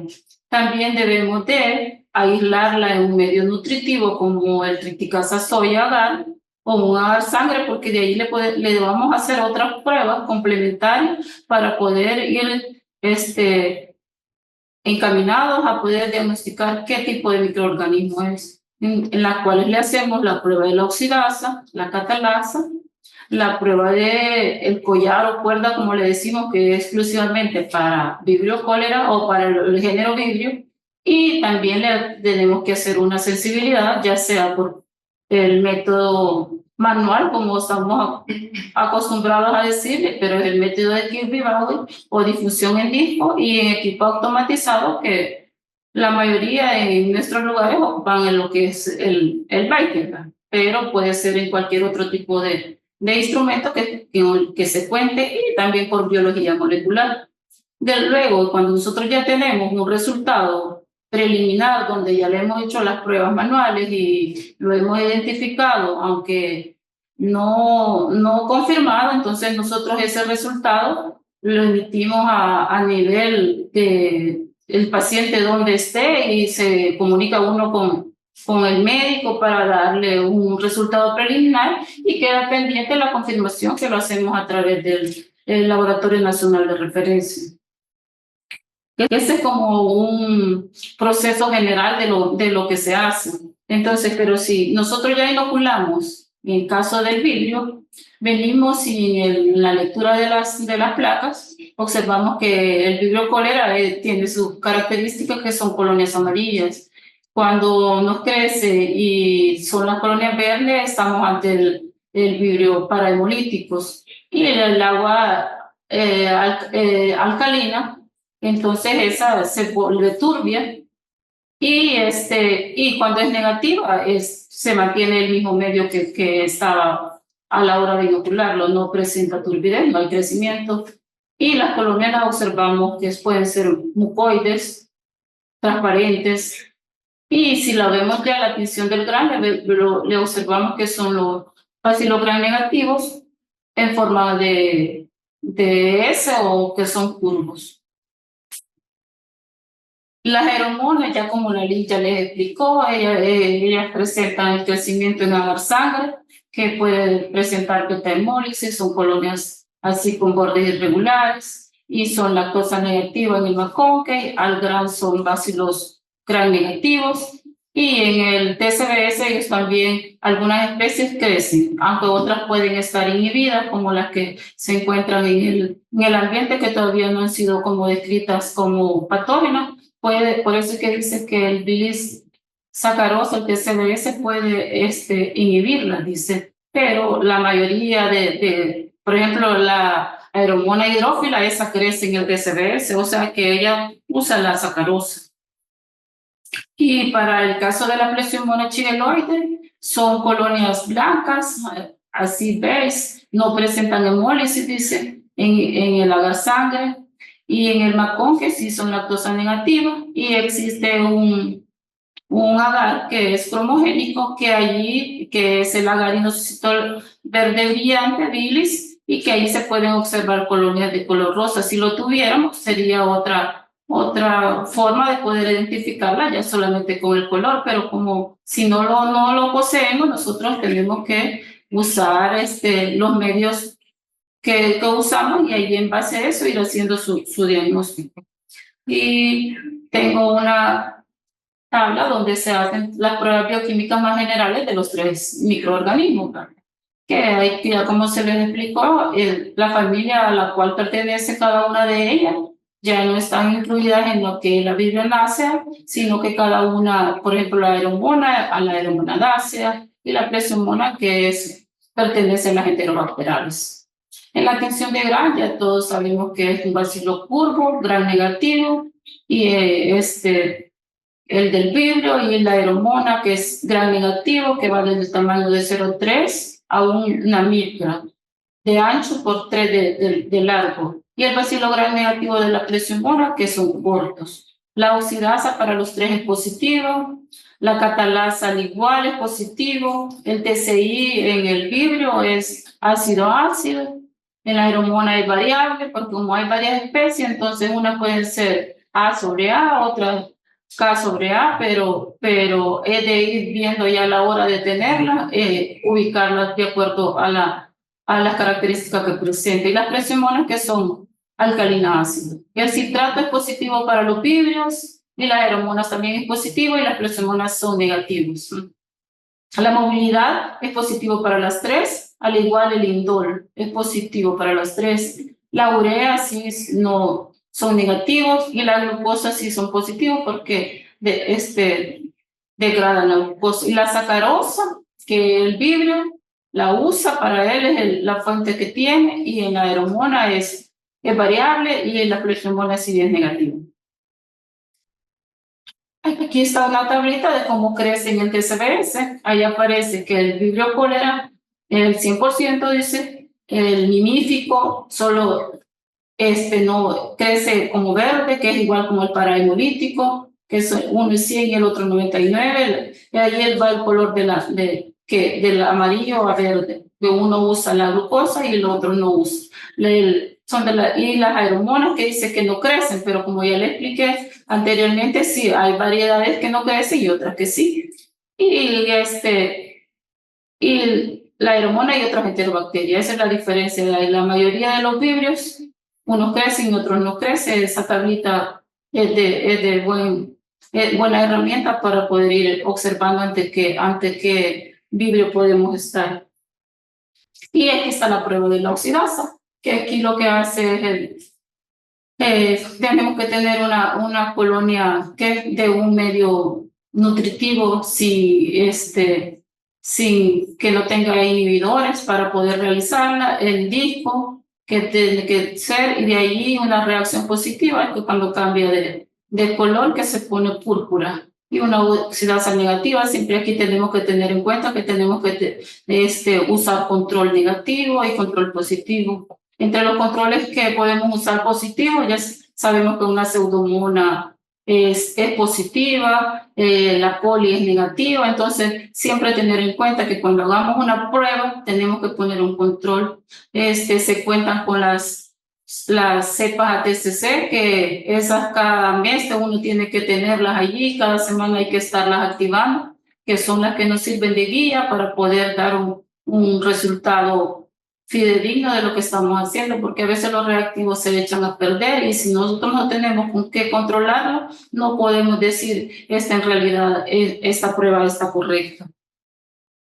También debemos de aislarla en un medio nutritivo como el triticasa soya agar o un agar sangre, porque de ahí le vamos a hacer otras pruebas complementarias para poder ir encaminados a poder diagnosticar qué tipo de microorganismo es, en las cuales le hacemos la prueba de la oxidasa, la catalasa, la prueba de el collar o cuerda, como le decimos, que es exclusivamente para Vibrio cólera o para el género Vibrio, y también le tenemos que hacer una sensibilidad, ya sea por el método manual, como estamos acostumbrados a decirle, pero es el método de Kirby-Bauer o difusión en disco, y en equipo automatizado, que la mayoría en nuestros lugares ocupan en lo que es el Baker, pero puede ser en cualquier otro tipo de instrumento que se cuente, y también por biología molecular. Luego, cuando nosotros ya tenemos un resultado preliminar donde ya le hemos hecho las pruebas manuales y lo hemos identificado, aunque no confirmado, entonces nosotros ese resultado lo emitimos a nivel de el paciente donde esté, y se comunica uno con el médico para darle un resultado preliminar, y queda pendiente la confirmación, que lo hacemos a través del Laboratorio Nacional de Referencia. Ese es como un proceso general de lo que se hace. Entonces, pero si nosotros ya inoculamos, en caso del vidrio, venimos y en la lectura de las placas observamos que el Vibrio cólera tiene sus características, que son colonias amarillas. Cuando nos crece y son las colonias verdes, estamos ante el Vibrio parahemolíticos. Y el agua alcalina, entonces esa se vuelve turbia, y cuando es negativa se mantiene el mismo medio que estaba a la hora de inocularlo, no presenta turbidez, no hay crecimiento, y las colonias las observamos que pueden ser mucoides, transparentes, y si la vemos ya la tinción del gran, le observamos que son los bacilogran negativos en forma de S, o que son curvos. Las aeromonas, ya como la Liz ya les explicó, ellas presentan el crecimiento en agar sangre, que puede presentar beta-hemólisis, son colonias así con bordes irregulares, y son lactosa negativa en el McConkey, al gran son bacilos gran negativos, y en el TCBS ellos también, algunas especies crecen, aunque otras pueden estar inhibidas, como las que se encuentran en el ambiente, que todavía no han sido como descritas como patógenas. Por eso es que dice que el bilis sacarosa, el TCBS, puede inhibirla, dice, pero la mayoría por ejemplo, la aeromona hidrófila, esa crece en el TCBS, o sea que ella usa la sacarosa. Y para el caso de la Plesiomona chigeloide, son colonias blancas, así veis, no presentan hemólisis, dice, en el agar sangre. Y en el McConkey sí son lactosa negativa, y existe un un agar que es cromogénico, que es el agar inositol verde brillante, bilis, y que ahí se pueden observar colonias de color rosa. Si lo tuviéramos, sería otra forma de poder identificarla ya solamente con el color, pero como si no lo poseemos, nosotros tenemos que usar los medios que usamos y ahí en base a eso ir haciendo su diagnóstico. Y tengo una tabla donde se hacen las pruebas bioquímicas más generales de los 3 microorganismos, ¿verdad? Que hay, ya como se les explicó, la familia a la cual pertenece cada una de ellas ya no están incluidas en lo que es la Vibrionácea, sino que cada una, por ejemplo, la Aeromona a la Aeromonadácea y la Plesiomona pertenece a las Enterobacterales. En la tensión de Gram ya todos sabemos que es un bacilo curvo, Gram negativo, y el del Vibrio y la Aeromona, que es Gram negativo, que va desde el tamaño de 0,3 a una micra de ancho por 3 de largo. Y el bacilo Gram negativo de la Plesiomona, que son cortos. La oxidasa para los 3 es positivo, la catalasa al igual es positivo, el TCI en el Vibrio es ácido-ácido, en la Aeromona es variable, porque como hay varias especies, entonces una puede ser A sobre A, otra K sobre A, pero he de ir viendo ya a la hora de tenerla, ubicarlas de acuerdo a las características que presenta. Y las presiomonas que son alcalina ácido. El citrato es positivo para los vibrios y las aeromonas también es positivo y las presiomonas son negativos. La movilidad es positivo para las 3, al igual el indol es positivo para las 3. La urea sí no son negativos y la glucosa sí son positivos porque degradan la glucosa. Y la sacarosa, que el vibrio la usa, para él es la fuente que tiene, y en la aeromona es variable y en la plesiomona sí es negativo. Aquí está una tablita de cómo crece en el TCBS. Ahí aparece que el vibrio cólera, el 100% dice, el mimífico solo no crece como verde, que es igual como el parahemolítico, que es uno es 100 y el otro 99. Y ahí va el color del amarillo a verde, que uno usa la glucosa y el otro no usa. Y las aeromonas que dice que no crecen, pero como ya le expliqué anteriormente, sí, hay variedades que no crecen y otras que sí. Y la aeromona y otras enterobacterias, esa es la diferencia. La mayoría de los vibrios, unos crecen y otros no crecen. Esa tablita es de buena herramienta para poder ir observando ante qué vibrio podemos estar. Y aquí está la prueba de la oxidasa, que aquí lo que hace tenemos que tener una colonia que de un medio nutritivo sin que no tenga inhibidores para poder realizarla, el disco que tiene que ser, y de ahí una reacción positiva, que cuando cambia de color que se pone púrpura, y una oxidasa negativa. Siempre aquí tenemos que tener en cuenta que tenemos que usar control negativo y control positivo. Entre los controles que podemos usar positivos, ya sabemos que una pseudomona es positiva, la poli es negativa, entonces siempre tener en cuenta que cuando hagamos una prueba tenemos que poner un control. Se cuentan con las cepas ATCC, que esas cada mes uno tiene que tenerlas allí, cada semana hay que estarlas activando, que son las que nos sirven de guía para poder dar un resultado fidedigno de lo que estamos haciendo, porque a veces los reactivos se echan a perder y si nosotros no tenemos con qué controlarlo, no podemos decir en realidad esta prueba está correcta.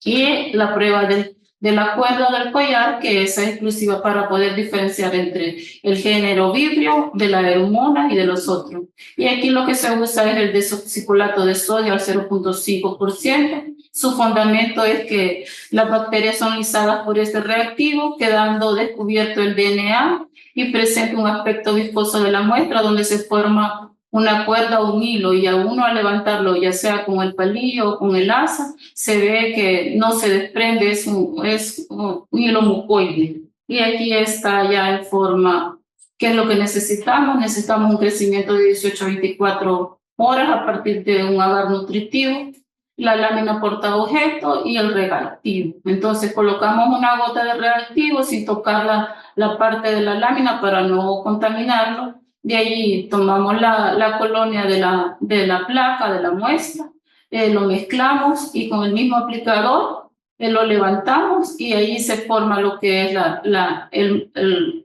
Y la prueba de la cuerda del collar, que es exclusiva para poder diferenciar entre el género vibrio, de la aeromona y de los otros. Y aquí lo que se usa es el desoxicolato de sodio al 0,5%. Su fundamento es que las bacterias son lisadas por este reactivo, quedando descubierto el DNA y presenta un aspecto viscoso de la muestra donde se forma una cuerda o un hilo, y a uno al levantarlo, ya sea con el palillo o con el asa, se ve que no se desprende, es un hilo mucoide. Y aquí está ya en forma, ¿qué es lo que necesitamos? Necesitamos un crecimiento de 18 a 24 horas a partir de un agar nutritivo, la lámina portaobjeto y el reactivo. Entonces colocamos una gota de reactivo sin tocar la parte de la lámina para no contaminarlo. De ahí tomamos la colonia de la placa, de la muestra, lo mezclamos y con el mismo aplicador lo levantamos y ahí se forma lo que es el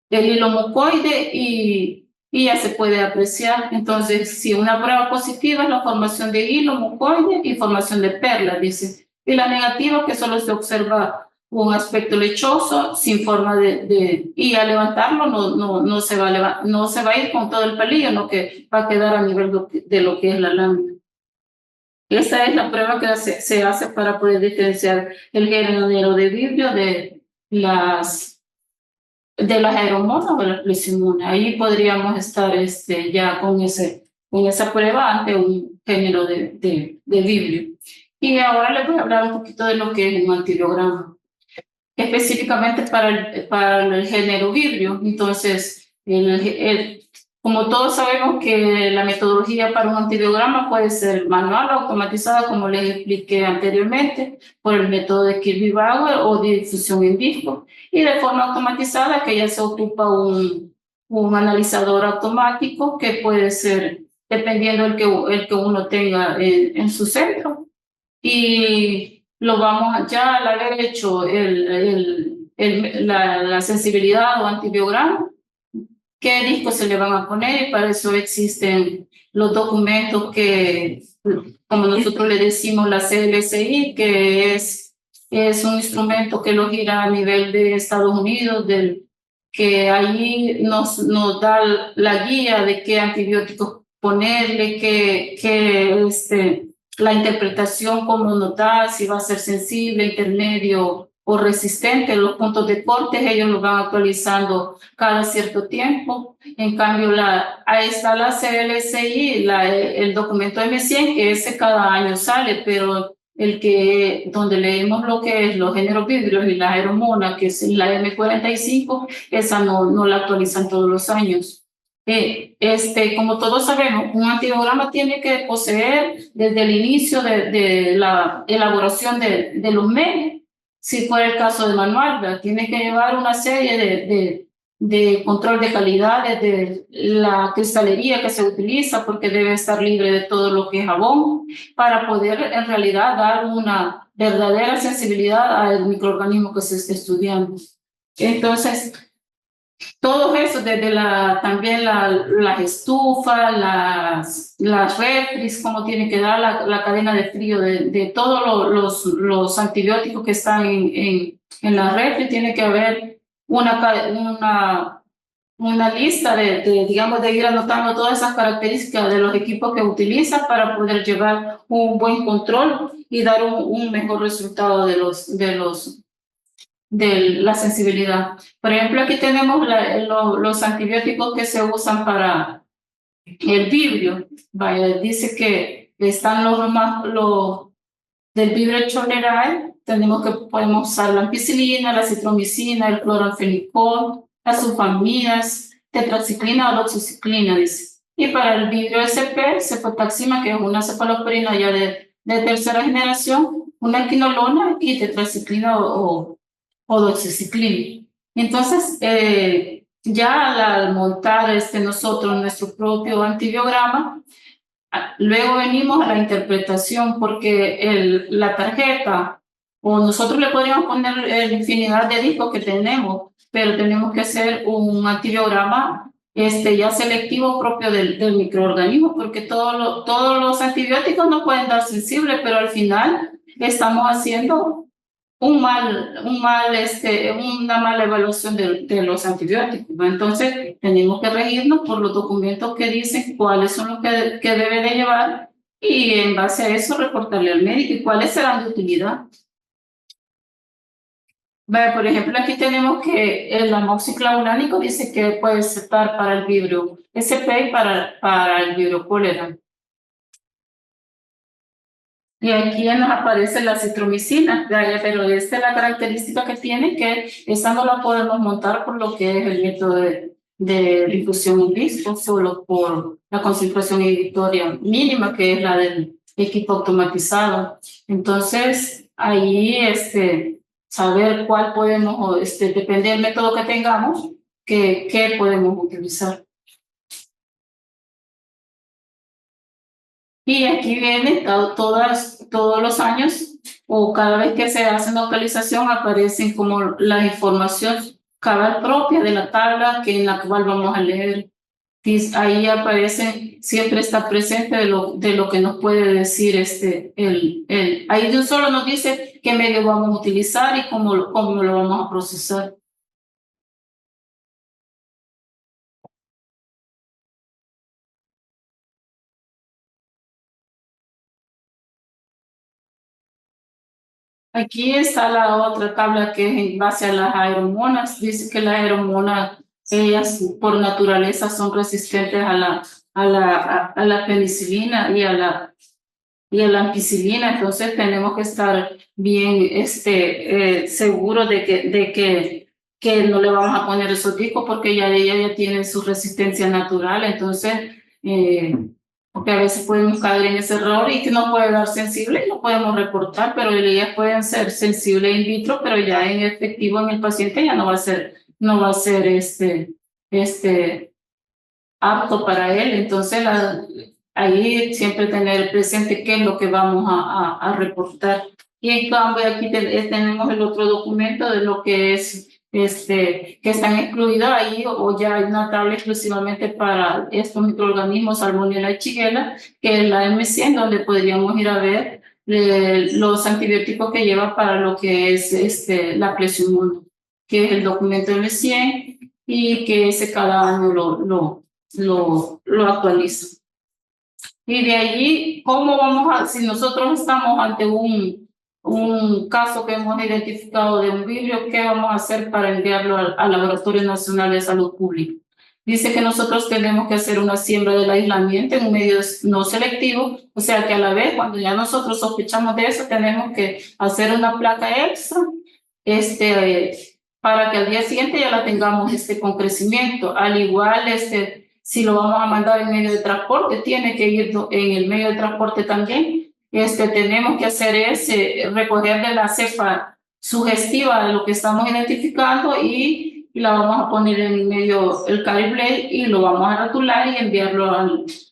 hilo mucoide y ya se puede apreciar. Entonces, si una prueba positiva es la formación de hilo mucoide y formación de perla, dice. Y la negativa que solo se observa un aspecto lechoso sin forma y al levantarlo no se va a ir con todo el palillo, no que va a quedar a nivel de lo que es la lámina. Esa es la prueba que se hace para poder diferenciar el género de vibrio de las aeromonas o las plesimonas. Ahí podríamos estar ya con esa prueba ante un género de vibrio. Y ahora les voy a hablar un poquito de lo que es un antibiograma, específicamente para el género vibrio. Entonces, como todos sabemos que la metodología para un antibiograma puede ser manual o automatizada, como les expliqué anteriormente, por el método de Kirby-Bauer o de difusión en disco, y de forma automatizada que ya se ocupa un analizador automático que puede ser, dependiendo el que uno tenga en su centro. Y ya al haber hecho la sensibilidad o antibiograma, qué discos se le van a poner, y para eso existen los documentos que, como nosotros le decimos, la CLSI, que es un instrumento que lo gira a nivel de Estados Unidos, que ahí nos da la guía de qué antibióticos ponerle, la interpretación, cómo notar si va a ser sensible, intermedio o resistente. Los puntos de corte ellos los van actualizando cada cierto tiempo. En cambio, ahí está la CLSI, el documento M100, que ese cada año sale, pero donde leemos lo que es los géneros vívidos y la aeromona, que es la M45, esa no la actualizan todos los años. Como todos sabemos, un antibiograma tiene que poseer desde el inicio de la elaboración de los medios, si fuera el caso de manual, ¿verdad? Tiene que llevar una serie de control de calidad desde la cristalería que se utiliza, porque debe estar libre de todo lo que es jabón, para poder en realidad dar una verdadera sensibilidad al microorganismo que se esté estudiando. Entonces, todo eso, desde también las estufas, las refris, cómo tiene que dar la cadena de frío de todos los antibióticos que están en la refri, tiene que haber una lista digamos, de ir anotando todas esas características de los equipos que utiliza para poder llevar un buen control y dar un mejor resultado de la sensibilidad. Por ejemplo, aquí tenemos los antibióticos que se usan para el vibrio. Vaya, dice que están los del vibrio cholerae. Podemos usar la ampicilina, la citromicina, el cloranfenicol, las sulfamidas, tetraciclina o doxiciclina, dice. Y para el vibrio SP, cefotaxima, que es una cefalosporina ya de tercera generación, una quinolona y tetraciclina o doxiciclina. Entonces, ya al montar nosotros nuestro propio antibiograma, luego venimos a la interpretación, porque la tarjeta, o nosotros le podríamos poner infinidad de discos que tenemos, pero tenemos que hacer un antibiograma ya selectivo propio del microorganismo, porque todos los antibióticos no pueden dar sensibles, pero al final estamos haciendo una mala evaluación de los antibióticos, ¿no? Entonces, tenemos que regirnos por los documentos que dicen cuáles son los que debe de llevar, y en base a eso reportarle al médico y cuáles serán de utilidad. Por ejemplo, aquí tenemos que el amoxiclavulánico dice que puede estar para el vibrio SP y para el vibrio cólera. Y aquí nos aparece la citromicina, pero esta es la característica que tiene, que esta no la podemos montar por lo que es el método de difusión en disco, solo por la concentración inhibitoria mínima, que es la del equipo automatizado. Entonces, ahí saber cuál podemos, depende del método que tengamos, qué podemos utilizar. Y aquí viene todos los años, o cada vez que se hace una actualización, aparecen como la información cabal propia de la tabla en la cual vamos a leer. Ahí aparece, siempre está presente de lo que nos puede decir ahí de un solo nos dice qué medio vamos a utilizar y cómo lo vamos a procesar. Aquí está la otra tabla que es en base a las aeromonas. Dice que las aeromonas, ellas por naturaleza son resistentes a la penicilina y a la ampicilina. Entonces tenemos que estar bien seguros que no le vamos a poner esos discos porque ella ya tiene su resistencia natural. Entonces, porque a veces podemos caer en ese error y que no puede dar sensible y no podemos reportar, pero ellas pueden ser sensibles in vitro, pero ya en efectivo en el paciente ya no va a ser apto para él. Entonces, ahí siempre tener presente qué es lo que vamos a reportar. Y en cambio aquí tenemos el otro documento de lo que es que están excluidos ahí, o ya hay una tabla exclusivamente para estos microorganismos, Salmonella y Shigella, que es la M100, donde podríamos ir a ver los antibióticos que lleva para lo que es la Plesiumon, que es el documento M100 y que ese cada año lo actualiza. Y de allí, si nosotros estamos ante un caso que hemos identificado de un vibrio, ¿qué vamos a hacer para enviarlo al Laboratorio Nacional de Salud Pública? Dice que nosotros tenemos que hacer una siembra del aislamiento en un medio no selectivo, o sea que a la vez, cuando ya nosotros sospechamos de eso, tenemos que hacer una placa extra, para que al día siguiente ya la tengamos con crecimiento. Al igual, si lo vamos a mandar en medio de transporte, tiene que ir en el medio de transporte también. Tenemos que hacer recoger de la cepa sugestiva de lo que estamos identificando y la vamos a poner en medio el carry blade y lo vamos a rotular y enviarlo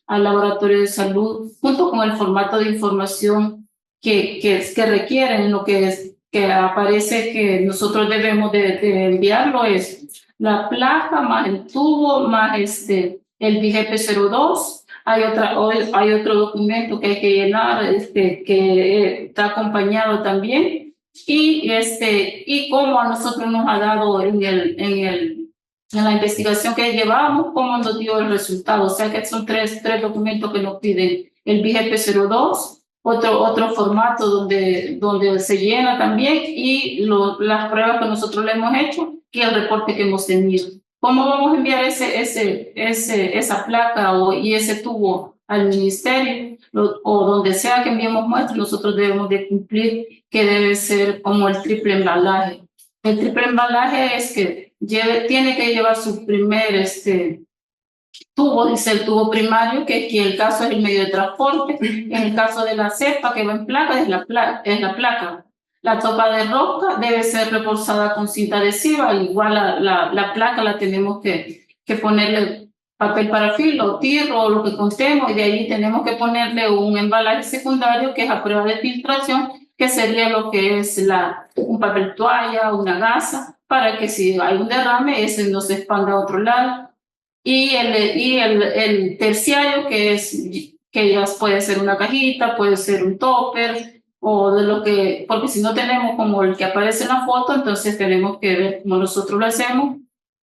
al laboratorio de salud junto con el formato de información que requieren. Lo que aparece que nosotros debemos de enviarlo es la placa más el tubo más el BGP02. Hay otro documento que hay que llenar, que está acompañado también, y cómo a nosotros nos ha dado en la investigación que llevamos, cómo nos dio el resultado. O sea que son tres documentos que nos piden: el BGP02, otro formato donde se llena también, y las pruebas que nosotros le hemos hecho y el reporte que hemos tenido. ¿Cómo vamos a enviar esa placa y ese tubo al ministerio o donde sea que enviemos muestras? Nosotros debemos de cumplir que debe ser como el triple embalaje. El triple embalaje es que tiene que llevar su primer tubo, dice el tubo primario, que aquí el caso es el medio de transporte. En el caso de la cepa que va en placa, es la placa. La topa de rosca debe ser reforzada con cinta adhesiva. Igual la placa la tenemos que ponerle papel parafil o tirro o lo que contemos, y de ahí tenemos que ponerle un embalaje secundario que es a prueba de filtración, que sería lo que es un papel toalla, una gasa, para que si hay un derrame, ese no se expanda a otro lado. Y el terciario, que ya puede ser una cajita, puede ser un topper, o porque si no tenemos como el que aparece en la foto, entonces tenemos que ver cómo nosotros lo hacemos,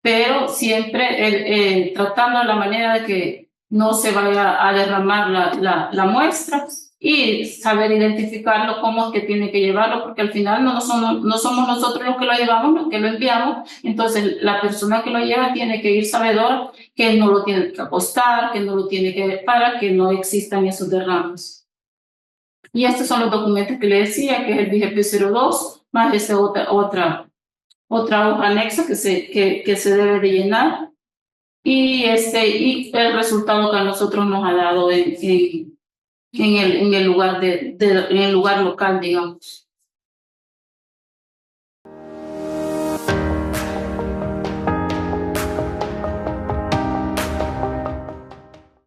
pero siempre tratando de la manera de que no se vaya a derramar la muestra, y saber identificarlo, cómo es que tiene que llevarlo, porque al final no somos nosotros los que lo llevamos, los que lo enviamos. Entonces la persona que lo lleva tiene que ir sabedora que no lo tiene que apostar, que no lo tiene que para que no existan esos derrames. Y estos son los documentos que le decía, que es el BGP02, más otra hoja anexa que se debe de llenar. y el resultado que a nosotros nos ha dado en el lugar en el lugar local, digamos.